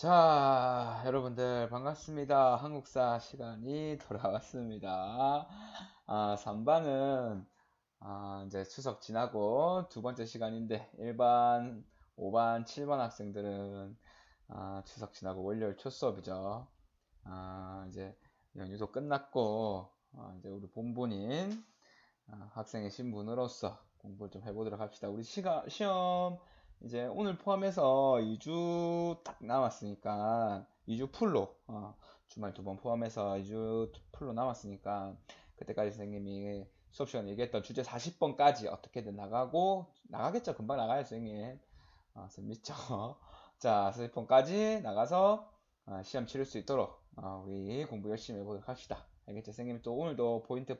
자, 여러분들 반갑습니다. 한국사 시간이 돌아왔습니다. 3반은 이제 추석 지나고 두 번째 시간인데 1반, 5반, 7반 학생들은 추석 지나고 월요일 첫 수업이죠. 이제 연휴도 끝났고 이제 우리 본본인 학생의 신분으로서 공부를 좀 해보도록 합시다. 우리 시험 이제 오늘 포함해서 2주 딱 남았으니까 2주 풀로 주말 두 번 포함해서 2주 풀로 남았으니까 그때까지 선생님이 수업 시간에 얘기했던 주제 40번까지 어떻게든 나가겠죠. 금방 나가요 선생님. 선생님 믿죠. 자 40번까지 나가서 시험 치를 수 있도록 우리 공부 열심히 해보도록 합시다. 알겠죠? 선생님 또 오늘도 포인트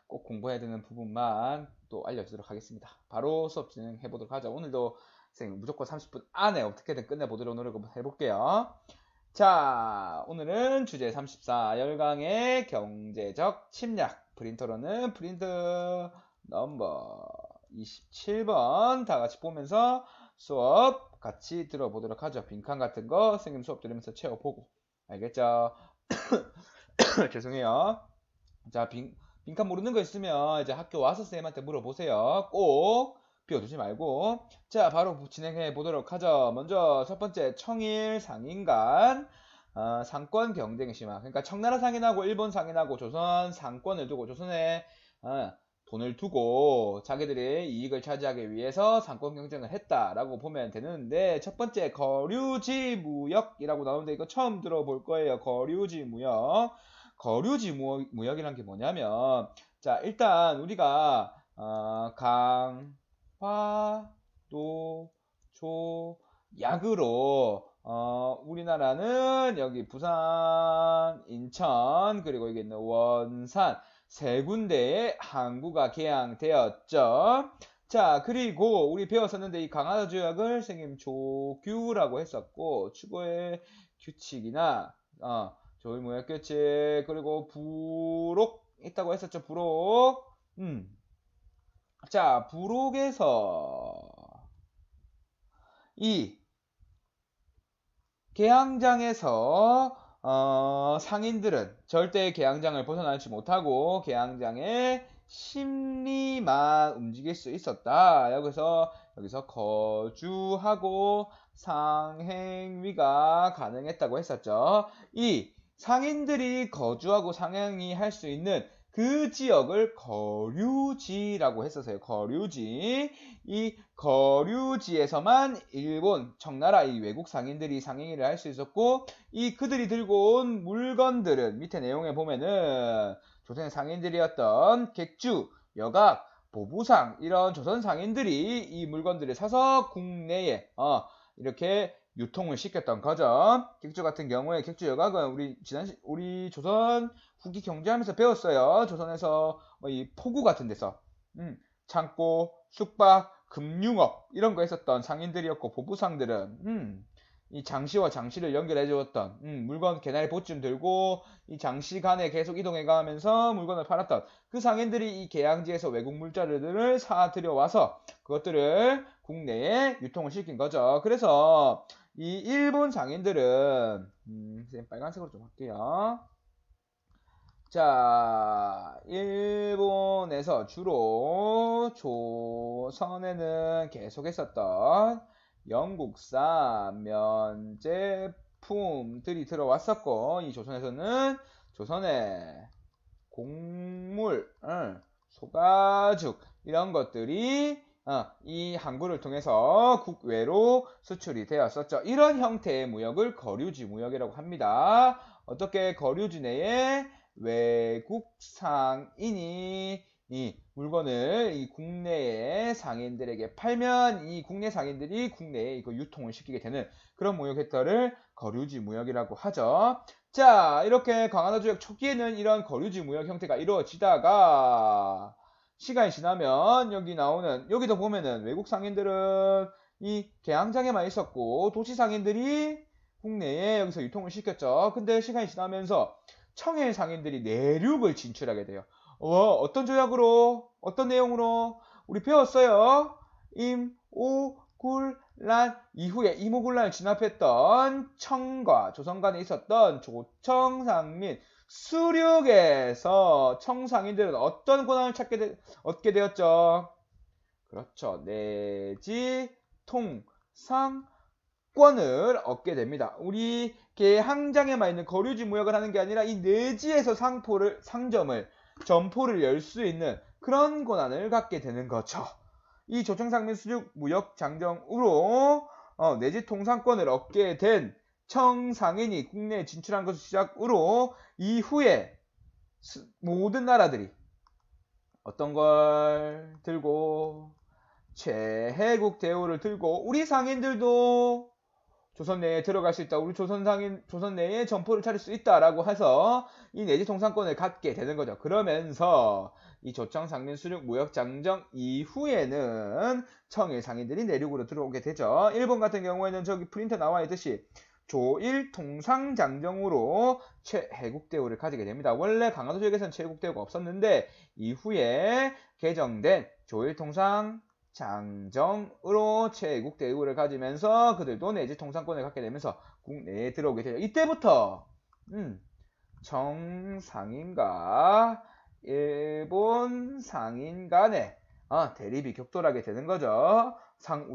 꼭 공부해야 되는 부분만 또 알려주도록 하겠습니다. 바로 수업 진행해 보도록 하죠. 오늘도 선생님 무조건 30분 안에 어떻게든 끝내보도록 노력 한번 해볼게요. 자, 오늘은 주제 34 열강의 경제적 침략. 프린터로는 프린트 넘버 27번 다 같이 보면서 수업 같이 들어보도록 하죠. 빈칸 같은 거 선생님 수업 들으면서 채워보고. 알겠죠? 죄송해요. 자, 빈칸 모르는 거 있으면 이제 학교 와서 선생님한테 물어보세요. 꼭 비워두지 말고. 자, 바로 진행해 보도록 하죠. 먼저 첫 번째 청일 상인간 상권 경쟁이 심화. 그러니까 청나라 상인하고 일본 상인하고 조선 상권을 두고 조선에 돈을 두고 자기들이 이익을 차지하기 위해서 상권 경쟁을 했다라고 보면 되는데 첫 번째 거류지 무역이라고 나오는데 이거 처음 들어볼 거예요. 거류지 무역. 거류지 무역이란 게 뭐냐면 자 일단 우리가 강, 화, 도, 조, 약으로 우리나라는 여기 부산, 인천 그리고 여기 있는 원산 세 군데에 항구가 개항되었죠. 자 그리고 우리 배웠었는데 이 강화도 조약을 선생님 조규라고 했었고 추구의 규칙이나 조일무역규칙 그리고 부록 있다고 했었죠. 부록. 자 부록에서 이 개항장에서 상인들은 절대 개항장을 벗어나지 못하고 개항장의 심리만 움직일 수 있었다. 여기서 거주하고 상행위가 가능했다고 했었죠. 이 상인들이 거주하고 상행위 할 수 있는 그 지역을 거류지라고 했었어요. 거류지. 이 거류지에서만 일본, 청나라 이 외국 상인들이 상행위를 할 수 있었고 이 그들이 들고 온 물건들은 밑에 내용에 보면은 조선 상인들이었던 객주, 여각, 보부상 이런 조선 상인들이 이 물건들을 사서 국내에 이렇게 유통을 시켰던 거죠. 객주 같은 경우에 객주 여각은 우리 조선 후기 경제하면서 배웠어요. 조선에서 이 포구 같은 데서 창고, 숙박, 금융업 이런 거 했었던 상인들이었고 보부상들은 이 장시와 장시를 연결해 주었던 물건 개나리 보쯤 들고 이 장시 간에 계속 이동해 가면서 물건을 팔았던 그 상인들이 이 개항지에서 외국 물자들을 사 들여와서 그것들을 국내에 유통을 시킨 거죠. 그래서 이 일본 상인들은 빨간색으로 좀 할게요. 자, 일본에서 주로 조선에는 계속했었던 영국산 면제품들이 들어왔었고, 이 조선에서는 조선의 곡물, 소가죽 이런 것들이 이 항구를 통해서 국외로 수출이 되었었죠. 이런 형태의 무역을 거류지 무역이라고 합니다. 어떻게 거류지 내에 외국 상인이 이 물건을 이 국내의 상인들에게 팔면 이 국내 상인들이 국내에 이거 유통을 시키게 되는 그런 무역 획도를 거류지 무역이라고 하죠. 자, 이렇게 강화도 조약 초기에는 이런 거류지 무역 형태가 이루어지다가 시간이 지나면 여기도 보면은 외국 상인들은 이 개항장에만 있었고 도시 상인들이 국내에 여기서 유통을 시켰죠. 근데 시간이 지나면서 청해 상인들이 내륙을 진출하게 돼요. 어떤 조약으로? 어떤 내용으로? 우리 배웠어요. 임오공 이모군란 이후에 이모군란을 진압했던 청과 조선 간에 있었던 조청상민 수륙에서 청상인들은 어떤 권한을 얻게 되었죠? 그렇죠. 내지 통상권을 얻게 됩니다. 우리 항장에만 있는 거류지 무역을 하는 게 아니라 이 내지에서 상점을 점포를 열 수 있는 그런 권한을 갖게 되는 거죠. 이 조청상민 수륙 무역 장정으로 내지 통상권을 얻게 된 청상인이 국내에 진출한 것을 시작으로 이후에 모든 나라들이 어떤 걸 들고 최해국 대우를 들고 우리 상인들도 조선 내에 들어갈 수 있다. 우리 조선 내에 점포를 차릴 수 있다라고 해서 이 내지 통상권을 갖게 되는 거죠. 그러면서 이 조청상민 수륙 무역 장정 이후에는 청일 상인들이 내륙으로 들어오게 되죠. 일본 같은 경우에는 저기 프린트 나와 있듯이 조일 통상장정으로 최해국 대우를 가지게 됩니다. 원래 강화도 지역에서는 최해국 대우가 없었는데 이후에 개정된 조일 통상 장정으로 최국 대우를 가지면서 그들도 내지 통상권을 갖게 되면서 국내에 들어오게 되죠. 이때부터 청상인과 일본 상인 간에 대립이 격돌하게 되는 거죠.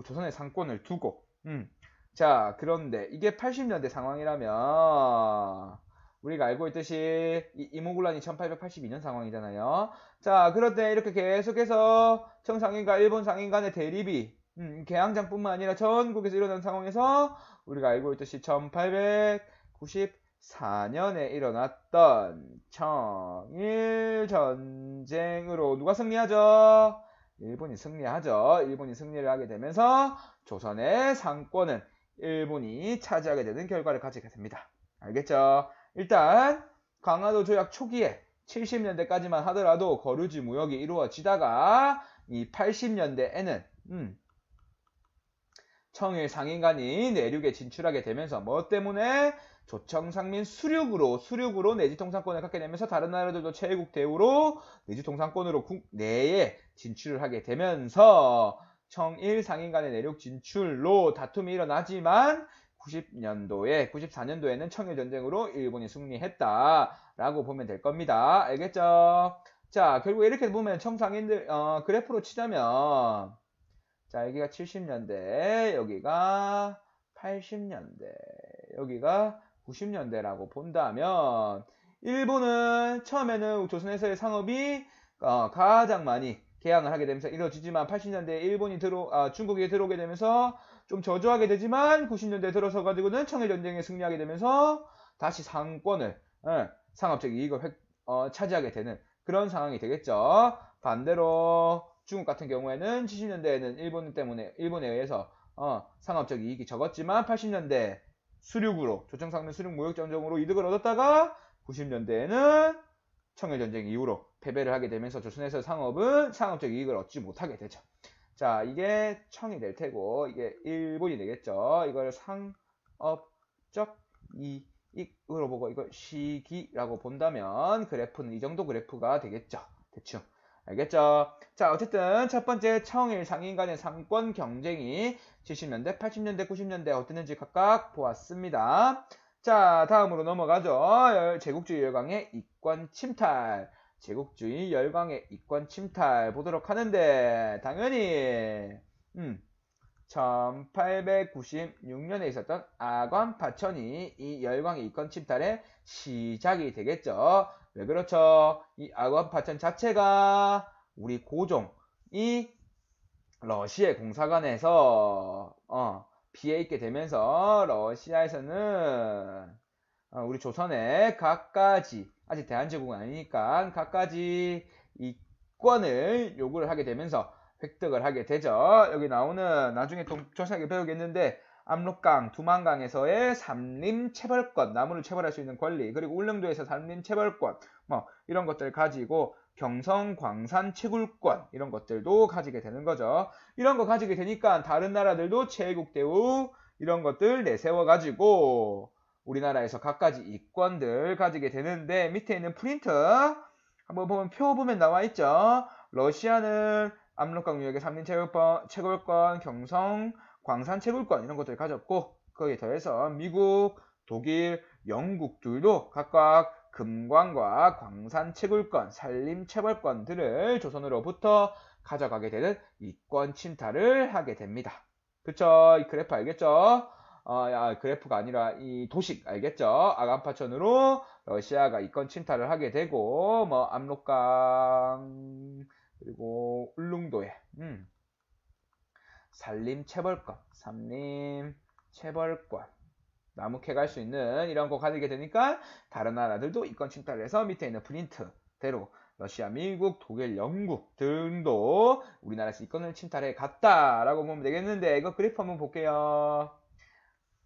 조선의 상권을 두고. 자, 그런데 이게 80년대 상황이라면 우리가 알고 있듯이 이모군란이 1882년 상황이잖아요. 자, 그런데 이렇게 계속해서 청상인과 일본 상인 간의 대립이 개항장뿐만 아니라 전국에서 일어난 상황에서 우리가 알고 있듯이 1894년에 일어났던 청일 전쟁으로 누가 승리하죠? 일본이 승리하죠. 일본이 승리를 하게 되면서 조선의 상권은 일본이 차지하게 되는 결과를 가지게 됩니다. 알겠죠? 일단 강화도 조약 초기에 70년대까지만 하더라도 거류지 무역이 이루어지다가 이 80년대에는 청일 상인간이 내륙에 진출하게 되면서 뭐 때문에 조청상민 수륙으로 내지 통상권을 갖게 되면서 다른 나라들도 최애국 대우로 내지 통상권으로 국내에 진출을 하게 되면서 청일 상인 간의 내륙 진출로 다툼이 일어나지만 94년도에는 청일전쟁으로 일본이 승리했다라고 보면 될 겁니다. 알겠죠? 자, 결국 이렇게 보면 청상인들 그래프로 치자면 자, 여기가 70년대, 여기가 80년대, 여기가 90년대라고 본다면 일본은 처음에는 조선에서의 상업이 가장 많이 개항을 하게 되면서 이루어지지만 80년대에 중국에 들어오게 되면서 좀 저조하게 되지만 90년대에 들어서 가지고는 청일전쟁에 승리하게 되면서 다시 상권을 상업적 이익을 차지하게 되는 그런 상황이 되겠죠. 반대로 중국 같은 경우에는 70년대에는 일본에 의해서 상업적 이익이 적었지만 80년대 조청상민 수륙 무역전쟁으로 이득을 얻었다가 90년대에는 청일전쟁 이후로 패배를 하게 되면서 조선에서 상업은 상업적 이익을 얻지 못하게 되죠. 자, 이게 청이 될 테고 이게 일본이 되겠죠. 이걸 상업적 이익으로 보고 이걸 시기라고 본다면 그래프는 이 정도 그래프가 되겠죠. 대충. 알겠죠? 자, 어쨌든 첫 번째 청일 상인 간의 상권 경쟁이 70년대, 80년대, 90년대 어땠는지 각각 보았습니다. 자, 다음으로 넘어가죠. 제국주의 열강의 이권 침탈. 제국주의 열강의 이권 침탈 보도록 하는데 당연히 1896년에 있었던 아관 파천이 이 열강의 이권 침탈의 시작이 되겠죠. 왜 그렇죠? 이 아관 파천 자체가 우리 고종이 러시아 공사관에서 피해 있게 되면서 러시아에서는 우리 조선의 각가지 아직 대한제국은 아니니까 각가지 이권을 요구를 하게 되면서 획득을 하게 되죠. 여기 나오는 나중에 또 조사하게 배우겠는데 압록강, 두만강에서의 산림 체벌권, 나무를 체벌할 수 있는 권리, 그리고 울릉도에서 산림 체벌권, 뭐 이런 것들 가지고 경성, 광산, 채굴권 이런 것들도 가지게 되는 거죠. 이런 거 가지게 되니까 다른 나라들도 최애국 대우 이런 것들 내세워 가지고 우리나라에서 각가지 이권들 가지게 되는데 밑에 있는 프린트 한번 보면 표 보면 나와 있죠. 러시아는 압록강 유역의 산림 채굴권, 경성, 광산 채굴권 이런 것들을 가졌고 거기에 더해서 미국, 독일, 영국들도 각각 금광과 광산 채굴권, 산림 채벌권들을 조선으로부터 가져가게 되는 이권 침탈을 하게 됩니다. 그쵸? 이 그래프 알겠죠? 그래프가 아니라 이 도식 알겠죠? 아간파천으로 러시아가 이권 침탈을 하게 되고 뭐 압록강 그리고 울릉도에 산림 채벌권, 산림 채벌권 나무 캐갈 수 있는 이런 거 가지게 되니까 다른 나라들도 이권 침탈을 해서 밑에 있는 프린트대로 러시아, 미국, 독일, 영국 등도 우리나라에서 이권을 침탈해 갔다라고 보면 되겠는데 이거 그래프 한번 볼게요.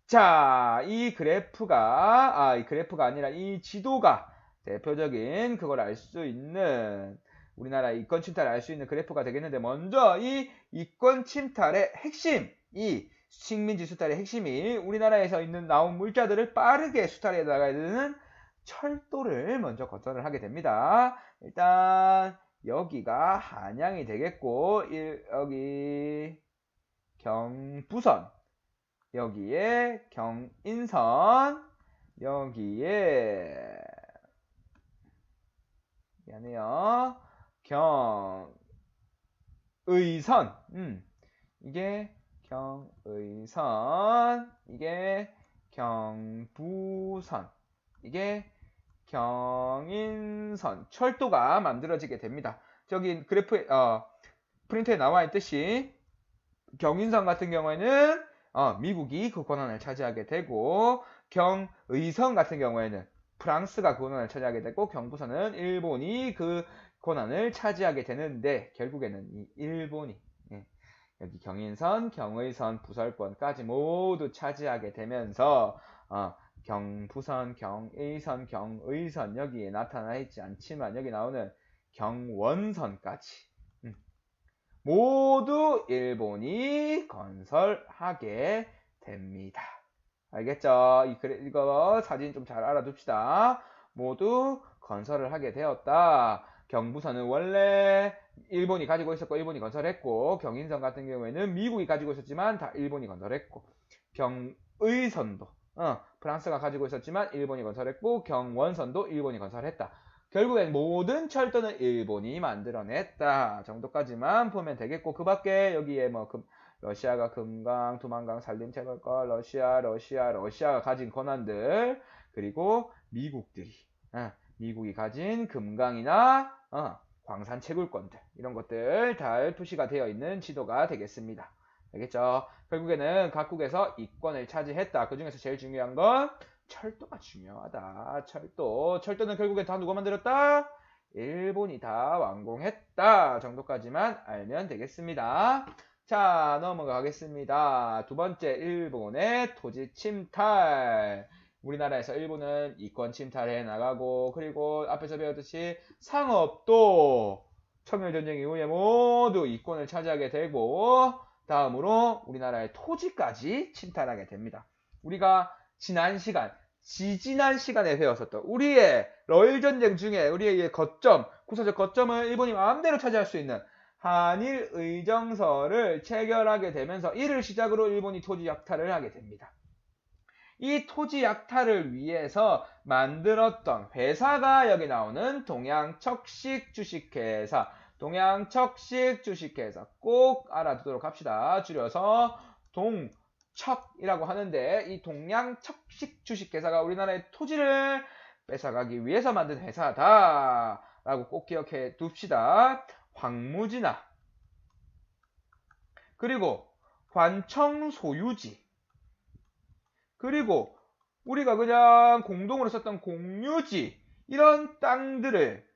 자, 이 그래프가 아니라 이 지도가 대표적인 그걸 알 수 있는 우리나라 이권 침탈을 알 수 있는 그래프가 되겠는데 먼저 이 이권 침탈의 핵심, 이 식민지 수탈의 핵심이 우리나라에서 있는 나온 물자들을 빠르게 수탈해 나가야 되는 철도를 먼저 건설을 하게 됩니다. 일단 여기가 한양이 되겠고 여기 경부선 여기에 경인선 여기에 미안해요 경의선 이게 경의선 이게 경부선 이게 경인선 철도가 만들어지게 됩니다. 저기 그래프에 프린트에 나와 있듯이 경인선 같은 경우에는 미국이 그 권한을 차지하게 되고 경의선 같은 경우에는 프랑스가 그 권한을 차지하게 되고 경부선은 일본이 그 권한을 차지하게 되는데 결국에는 이 일본이 여기 경인선, 경의선, 부설권까지 모두 차지하게 되면서 경부선, 경의선, 경의선 여기에 나타나 있지 않지만 여기 나오는 경원선까지 모두 일본이 건설하게 됩니다. 알겠죠? 이거 사진 좀 잘 알아둡시다. 모두 건설을 하게 되었다. 경부선은 원래 일본이 가지고 있었고 일본이 건설했고 경인선 같은 경우에는 미국이 가지고 있었지만 다 일본이 건설했고 경의선도 프랑스가 가지고 있었지만 일본이 건설했고 경원선도 일본이 건설했다. 결국엔 모든 철도는 일본이 만들어냈다 정도까지만 보면 되겠고 그 밖에 여기에 뭐 러시아가 금강, 두만강, 산림 채굴권, 러시아가 가진 권한들 그리고 미국이 가진 금강이나 광산 채굴권들 이런 것들 잘 표시가 되어 있는 지도가 되겠습니다. 알겠죠? 결국에는 각국에서 이권을 차지했다. 그 중에서 제일 중요한 건 철도가 중요하다. 철도는 결국엔 다 누가 만들었다? 일본이 다 완공했다 정도까지만 알면 되겠습니다. 자, 넘어가겠습니다. 두 번째, 일본의 토지 침탈. 우리나라에서 일본은 이권 침탈해 나가고 그리고 앞에서 배웠듯이 상업도 청일전쟁 이후에 모두 이권을 차지하게 되고 다음으로 우리나라의 토지까지 침탈하게 됩니다. 우리가 지지난 시간에 배웠었던 우리의 러일전쟁 중에 우리의 군사적 거점을 일본이 마음대로 차지할 수 있는 한일의정서를 체결하게 되면서 이를 시작으로 일본이 토지 약탈을 하게 됩니다. 이 토지 약탈을 위해서 만들었던 회사가 여기 나오는 동양척식 주식회사 꼭 알아두도록 합시다. 줄여서 동척이라고 하는데 이 동양척식 주식회사가 우리나라의 토지를 뺏어가기 위해서 만든 회사다 라고 꼭 기억해 둡시다. 황무지나 그리고 관청 소유지 그리고 우리가 그냥 공동으로 썼던 공유지 이런 땅들을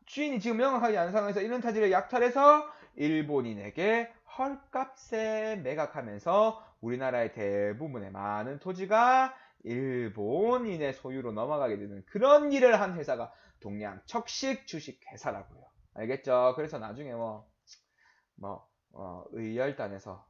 주인이 지금 명확하게 안 상황에서 이런 토지를 약탈해서 일본인에게 헐값에 매각하면서 우리나라의 대부분의 많은 토지가 일본인의 소유로 넘어가게 되는 그런 일을 한 회사가 동양척식 주식회사라고요. 알겠죠? 그래서 나중에 의열단에서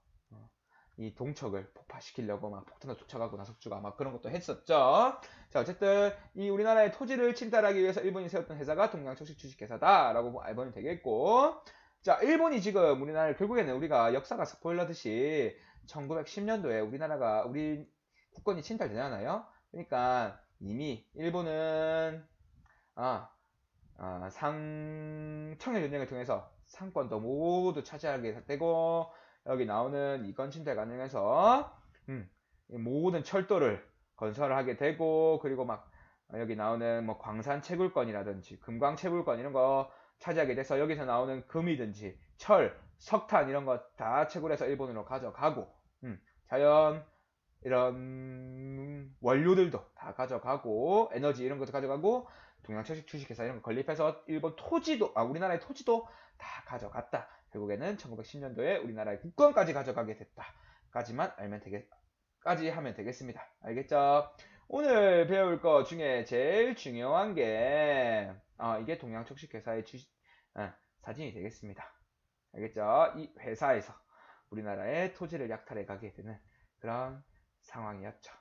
이 동척을 폭파시키려고 막 폭탄을 쫓아가고 나석주가 막 그런 것도 했었죠. 자, 어쨌든 이 우리나라의 토지를 침탈하기 위해서 일본이 세웠던 회사가 동양척식 주식회사다라고 알면 되겠고, 자, 일본이 지금 우리나라를 결국에는 우리가 역사가 스포일러듯이 1910년도에 우리 국권이 침탈되잖아요. 그러니까 이미 일본은 청일전쟁을 통해서 상권도 모두 차지하게 되고, 여기 나오는 이권 침탈 과정에서 모든 철도를 건설을 하게 되고, 그리고 막 여기 나오는 뭐 광산 채굴권이라든지 금광 채굴권 이런 거 차지하게 돼서 여기서 나오는 금이든지 철, 석탄 이런 거 다 채굴해서 일본으로 가져가고, 자연 이런 원료들도 다 가져가고, 에너지 이런 것도 가져가고, 동양철식 주식회사 이런 거 건립해서 일본 토지도, 우리나라의 토지도 다 가져갔다. 결국에는 1910년도에 우리나라의 국권까지 가져가게 됐다. 까지 하면 되겠습니다. 알겠죠? 오늘 배울 거 중에 제일 중요한 게, 이게 동양철식회사의 사진이 되겠습니다. 알겠죠? 이 회사에서 우리나라의 토지를 약탈해 가게 되는 그런 상황이었죠.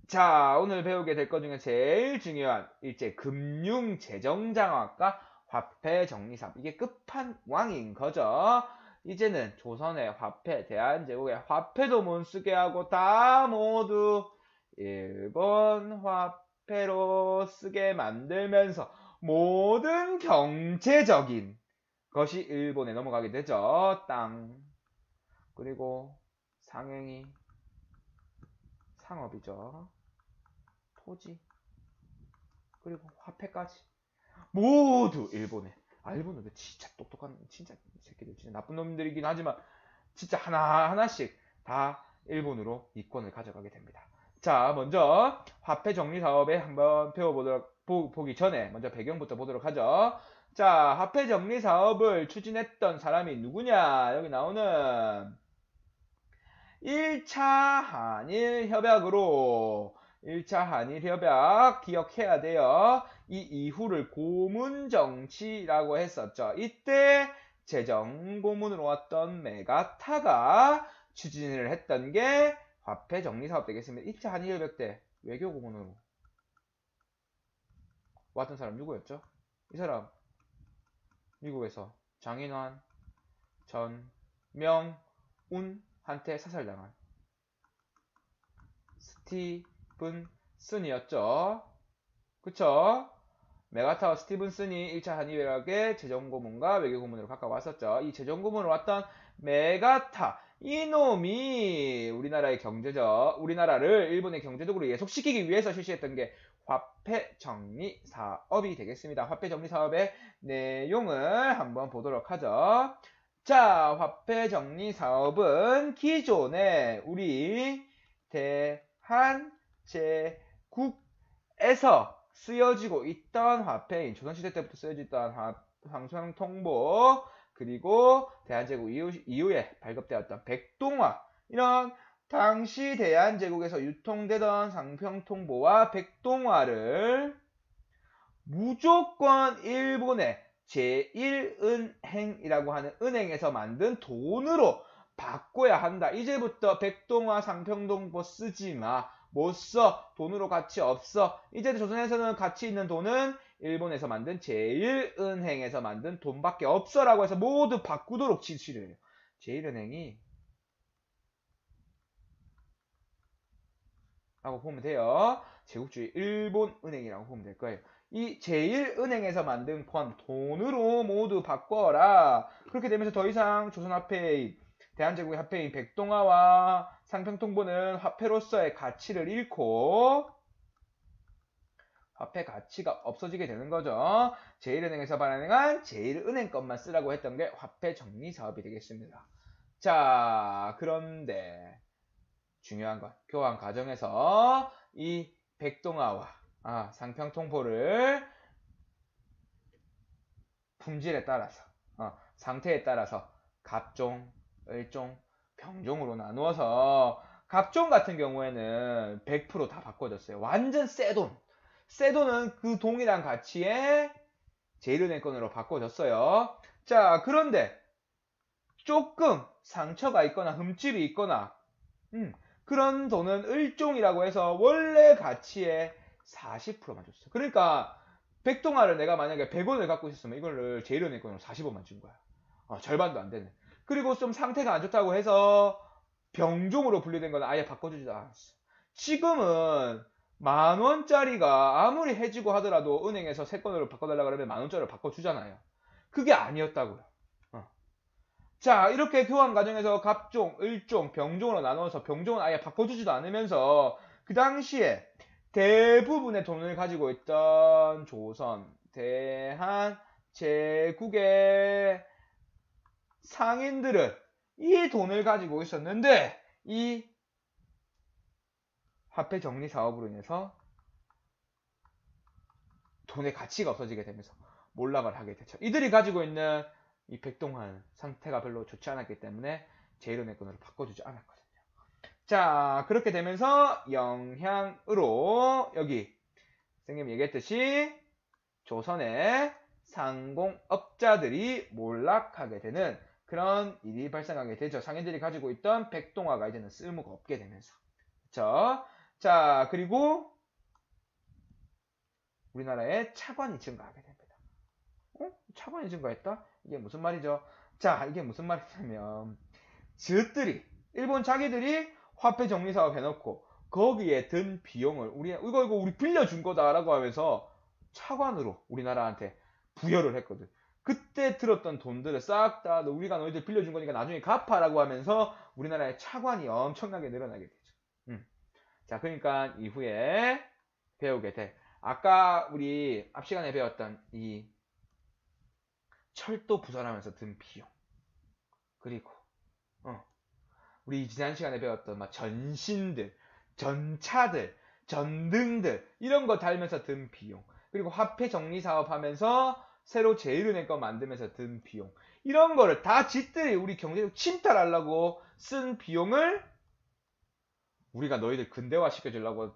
자, 오늘 배우게 될 것 중에 제일 중요한 일제 금융재정장악과 화폐정리사업. 이게 끝판왕인 거죠. 이제는 조선의 화폐, 대한제국의 화폐도 못 쓰게 하고 다 모두 일본 화폐로 쓰게 만들면서 모든 경제적인 것이 일본에 넘어가게 되죠. 땅, 그리고 상행이 상업이죠. 토지, 그리고 화폐까지 모두 일본에. 일본은 진짜 똑똑한 진짜 새끼들, 진짜 나쁜 놈들이긴 하지만 진짜 하나하나씩 다 일본으로 이권을 가져가게 됩니다. 자, 먼저 화폐 정리 사업에 한번 보기 전에 먼저 배경부터 보도록 하죠. 자, 화폐 정리 사업을 추진했던 사람이 누구냐? 여기 나오는 1차 한일 협약으로, 1차 한일 협약 기억해야 돼요. 이 이후를 고문정치라고 했었죠. 이때 재정고문으로 왔던 메가타가 추진을 했던 게 화폐 정리 사업 되겠습니다. 2차 한일 협약 때 외교고문으로 왔던 사람 누구였죠? 이 사람 미국에서 장인환, 전명운한테 사살당한 스티븐슨이었죠. 그쵸? 메가타와 스티븐슨이 1차 한일협약의 재정고문과 외교고문으로 각각 왔었죠. 이 재정고문으로 왔던 메가타, 이놈이 우리나라를 일본의 경제적으로 예속시키기 위해서 실시했던 게 화폐정리사업이 되겠습니다. 화폐정리사업의 내용을 한번 보도록 하죠. 자, 화폐정리사업은 기존에 우리 대한제국에서 쓰여지고 있던 화폐인, 조선시대 때부터 쓰여지던 황소통보, 그리고 대한제국 이후에 발급되었던 백동화, 이런 당시 대한제국에서 유통되던 상평통보와 백동화를 무조건 일본의 제1은행이라고 하는 은행에서 만든 돈으로 바꿔야 한다. 이제부터 백동화 상평통보 쓰지 마. 못 써. 돈으로 가치 없어. 이제 조선에서는 가치 있는 돈은 일본에서 만든 제1은행에서 만든 돈밖에 없어라고 해서 모두 바꾸도록 지시를 해요. 제1은행이 라고 보면 돼요. 제국주의 일본은행이라고 보면 될 거예요. 이 제1은행에서 만든 돈으로 모두 바꿔라. 그렇게 되면서 더 이상 조선화폐인, 대한제국의 화폐인 백동화와 상평통보는 화폐로서의 가치를 잃고 화폐 가치가 없어지게 되는 거죠. 제1은행에서 발행한 제1은행 것만 쓰라고 했던 게 화폐 정리 사업이 되겠습니다. 자, 그런데 중요한 건 교환 과정에서 이 백동화와 상평통보를 품질에 따라서 상태에 따라서 갑종, 을종, 병종으로 나누어서 갑종 같은 경우에는 100% 다 바꿔졌어요. 완전 새 돈. 새 돈은 그 동일한 가치의 제1은행권으로 바꿔졌어요. 자, 그런데 조금 상처가 있거나 흠집이 있거나 그런 돈은 을종이라고 해서 원래 가치의 40%만 줬어. 그러니까 백동화를 내가 만약에 100원을 갖고 있었으면 이거를 제1은행권으로 40원만 준 거야. 절반도 안 되는. 그리고 좀 상태가 안 좋다고 해서 병종으로 분류된 건 아예 바꿔주지도 않았어. 지금은 10,000원짜리가 아무리 해지고 하더라도 은행에서 세건으로 바꿔달라 그러면 10,000원짜리로 바꿔주잖아요. 그게 아니었다고요. 어. 자, 이렇게 교환 과정에서 갑종, 을종, 병종으로 나눠서 병종은 아예 바꿔주지도 않으면서 그 당시에 대부분의 돈을 가지고 있던 조선, 대한, 제국의 상인들은 이 돈을 가지고 있었는데 이 화폐 정리 사업으로 인해서 돈의 가치가 없어지게 되면서 몰락을 하게 되죠. 이들이 가지고 있는 이 백동환 상태가 별로 좋지 않았기 때문에 제1은행권으로 바꿔주지 않았거든요. 자, 그렇게 되면서 영향으로 여기 선생님이 얘기했듯이 조선의 상공업자들이 몰락하게 되는 그런 일이 발생하게 되죠. 상인들이 가지고 있던 백동화가 이제는 쓸모가 없게 되면서. 그렇죠? 자, 그리고 우리나라의 차관이 증가하게 됩니다. 차관이 증가했다? 이게 무슨 말이죠? 자, 이게 무슨 말이냐면 즈들이 일본 자기들이 화폐 정리 사업 해놓고 거기에 든 비용을 이거 우리 빌려준 거다라고 하면서 차관으로 우리나라한테 부여를 했거든. 그때 들었던 돈들을 싹 다 우리가 너희들 빌려준 거니까 나중에 갚아라고 하면서 우리나라의 차관이 엄청나게 늘어나게 되죠. 자, 그러니까 이후에 배우게 돼. 아까 우리 앞 시간에 배웠던 이 철도 부설하면서 든 비용. 그리고 우리 지난 시간에 배웠던 막 전신들, 전차들, 전등들 이런 거 달면서 든 비용. 그리고 화폐 정리 사업 하면서 새로 제1은행 거 만들면서 든 비용. 이런 거를 다 짓들이 우리 경제적 침탈하려고 쓴 비용을 우리가 너희들 근대화 시켜주려고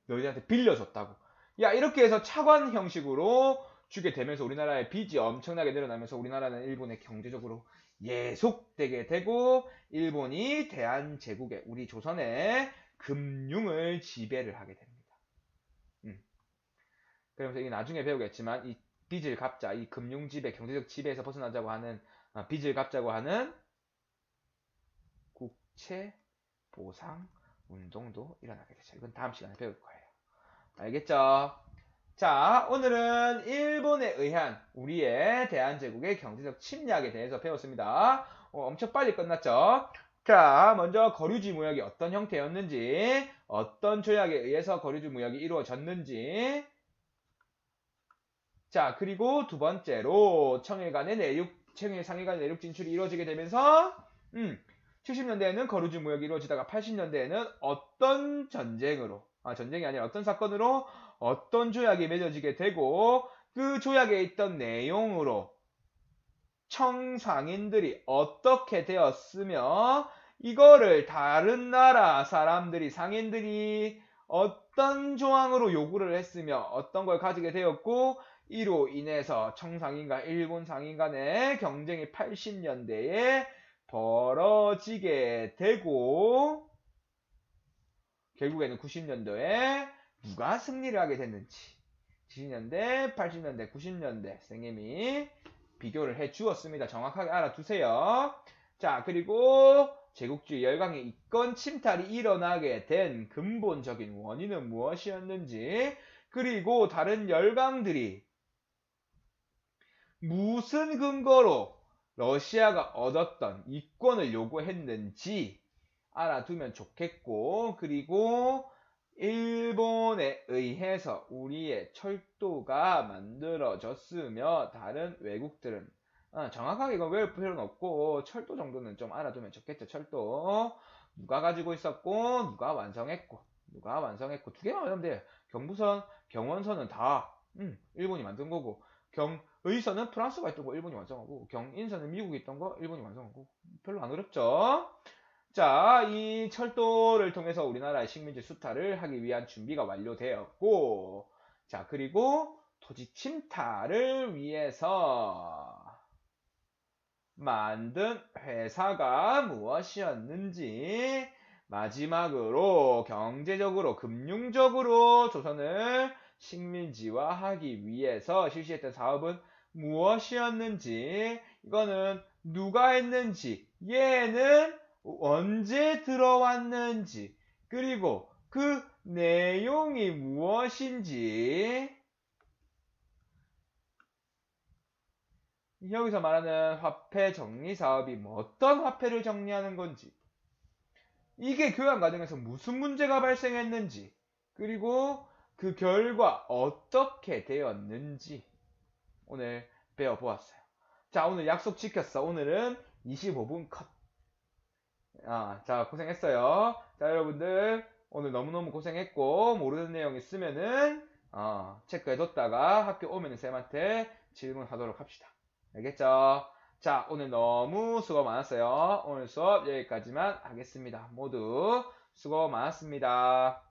너희들한테 빌려줬다고. 야, 이렇게 해서 차관 형식으로 주게 되면서 우리나라의 빚이 엄청나게 늘어나면서 우리나라는 일본의 경제적으로 예속되게 되고 일본이 대한제국의 우리 조선의 금융을 지배를 하게 됩니다. 그러면서 이 나중에 배우겠지만 이 빚을 갚자, 이 금융 지배, 경제적 지배에서 벗어나자고 하는 빚을 갚자고 하는 국채 보상 운동도 일어나게 되죠. 이건 다음 시간에 배울 거예요. 알겠죠? 자, 오늘은 일본에 의한 우리의 대한제국의 경제적 침략에 대해서 배웠습니다. 엄청 빨리 끝났죠? 자, 먼저 거류지 무역이 어떤 형태였는지, 어떤 조약에 의해서 거류지 무역이 이루어졌는지, 자, 그리고 두 번째로 청일 상일 간의 내륙 진출이 이루어지게 되면서 70년대에는 거류지 무역이 이루어지다가 80년대에는 어떤 전쟁이 아니라 어떤 사건으로 어떤 조약이 맺어지게 되고 그 조약에 있던 내용으로 청상인들이 어떻게 되었으며 이거를 다른 나라 사람들이 상인들이 어떤 조항으로 요구를 했으며 어떤 걸 가지게 되었고 이로 인해서 청상인과 일본 상인 간의 경쟁이 80년대에 벌어지게 되고 결국에는 90년도에 누가 승리를 하게 됐는지 70년대, 80년대, 90년대 선생님이 비교를 해 주었습니다. 정확하게 알아두세요. 자, 그리고 제국주의 열강의 이권 침탈이 일어나게 된 근본적인 원인은 무엇이었는지 그리고 다른 열강들이 무슨 근거로 러시아가 얻었던 이권을 요구했는지 알아두면 좋겠고 그리고 일본에 의해서 우리의 철도가 만들어졌으며 다른 외국들은 정확하게 이거 외울 필요는 없고 철도 정도는 좀 알아두면 좋겠죠. 철도 누가 가지고 있었고 누가 완성했고 두 개만 외우면 돼요. 경부선, 경원선은 다 일본이 만든 거고 경의선은 프랑스가 있던 거 일본이 완성하고 경인선은 미국이 있던 거 일본이 완성하고 별로 안 어렵죠. 자, 이 철도를 통해서 우리나라의 식민지 수탈을 하기 위한 준비가 완료되었고, 자, 그리고 토지 침탈을 위해서 만든 회사가 무엇이었는지, 마지막으로 경제적으로, 금융적으로 조선을 식민지화하기 위해서 실시했던 사업은 무엇이었는지, 이거는 누가 했는지, 얘는 언제 들어왔는지, 그리고 그 내용이 무엇인지, 여기서 말하는 화폐 정리 사업이 어떤 화폐를 정리하는 건지, 이게 교양 과정에서 무슨 문제가 발생했는지, 그리고 그 결과 어떻게 되었는지 오늘 배워보았어요. 자, 오늘 약속 지켰어. 오늘은 25분 컷. 자, 고생했어요. 자, 여러분들 오늘 너무너무 고생했고 모르는 내용 있으면은 체크해뒀다가 학교 오면은 쌤한테 질문하도록 합시다. 알겠죠? 자, 오늘 너무 수고 많았어요. 오늘 수업 여기까지만 하겠습니다. 모두 수고 많았습니다.